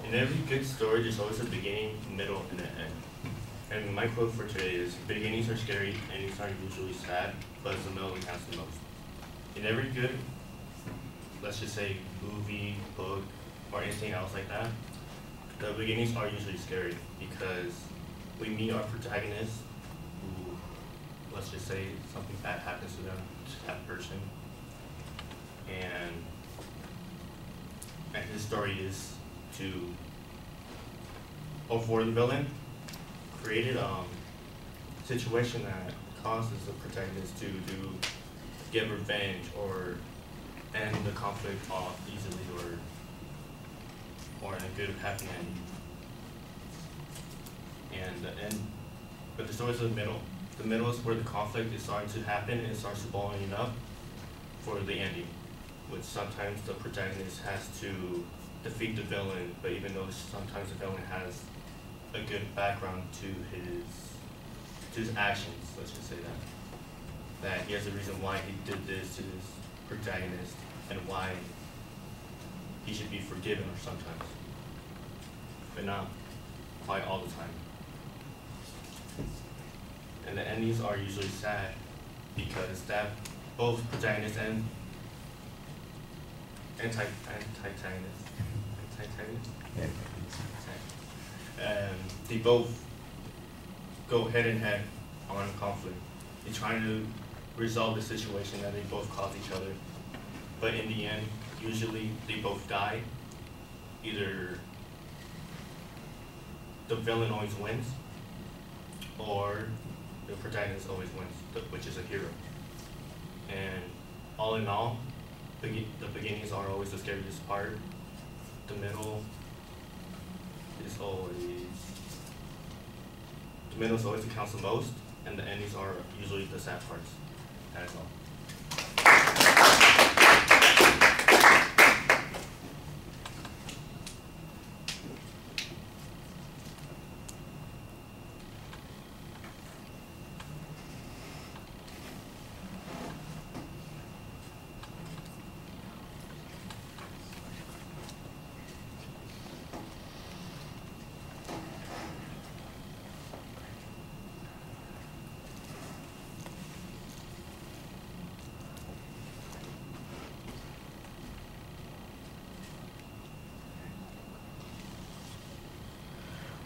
In every good story, there's always a beginning, middle, and an end. And my quote for today is, beginnings are scary, endings are usually sad, but it's the middle that counts the most. In every good, let's just say, movie, book, or anything else like that, the beginnings are usually scary because we meet our protagonist who, let's just say, something bad happens to them, to that person, and his story is to avoid the villain, created a situation that causes the protagonist to get revenge or end the conflict off easily or in a good happy ending. But there's always a middle. The middle is where the conflict is starting to happen and it starts to blowing up for the ending, which sometimes the protagonist has to defeat the villain, but even though sometimes the villain has a good background to his actions, let's just say that he has a reason why he did this to his protagonist and why he should be forgiven or sometimes, but not quite all the time. And the endings are usually sad because that both protagonist and antagonist, they both go head in head on conflict. They're trying to resolve the situation that they both caused each other. But in the end, usually they both die. Either the villain always wins, or the protagonist always wins, which is a hero. And all in all, the beginnings are always the scariest part. The middle is always the counts the most, and the endings are usually the sad parts. That's all.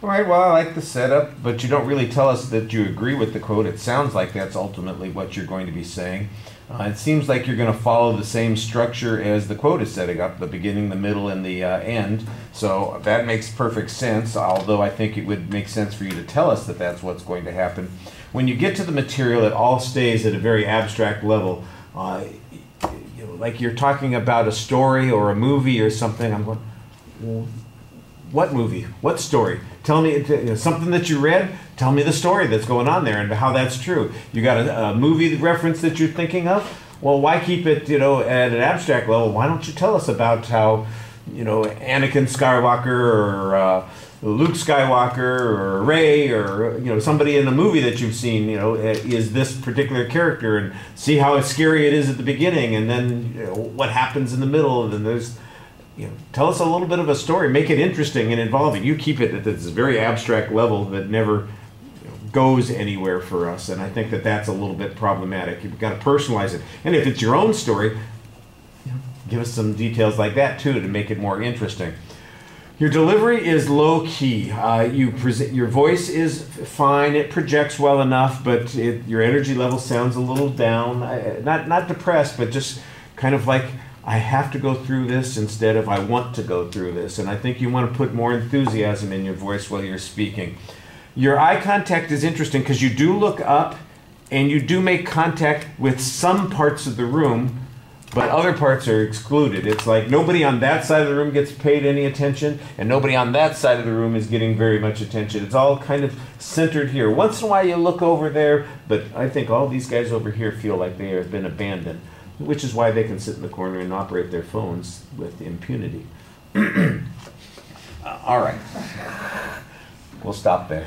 All right, well, I like the setup, but you don't really tell us that you agree with the quote. It sounds like that's ultimately what you're going to be saying. It seems like you're going to follow the same structure as the quote is setting up, the beginning, the middle, and the end. So that makes perfect sense, although I think it would make sense for you to tell us that that's what's going to happen. When you get to the material, it all stays at a very abstract level. Like you're talking about a story or a movie or something. I'm going, well, what movie? What story? Tell me something that you read. Tell me the story that's going on there and how that's true. You got a movie reference that you're thinking of? Well, why keep it, at an abstract level? Why don't you tell us about how, Anakin Skywalker or Luke Skywalker or Rey or somebody in a movie that you've seen, is this particular character, and see how scary it is at the beginning, and then what happens in the middle, and then there's. Tell us a little bit of a story. Make it interesting and involving. You keep it at this very abstract level that never goes anywhere for us, and I think that that's a little bit problematic. You've got to personalize it. And if it's your own story, give us some details like that too to make it more interesting. Your delivery is low key. Your voice is fine. It projects well enough, but your energy level sounds a little down. Not depressed, but just kind of like, I have to go through this instead of I want to go through this. And I think you want to put more enthusiasm in your voice while you're speaking. Your eye contact is interesting because you do look up and you do make contact with some parts of the room, but other parts are excluded. It's like nobody on that side of the room gets paid any attention and nobody on that side of the room is getting very much attention. It's all kind of centered here. Once in a while you look over there, but I think all these guys over here feel like they have been abandoned, which is why they can sit in the corner and operate their phones with impunity. All right. We'll stop there.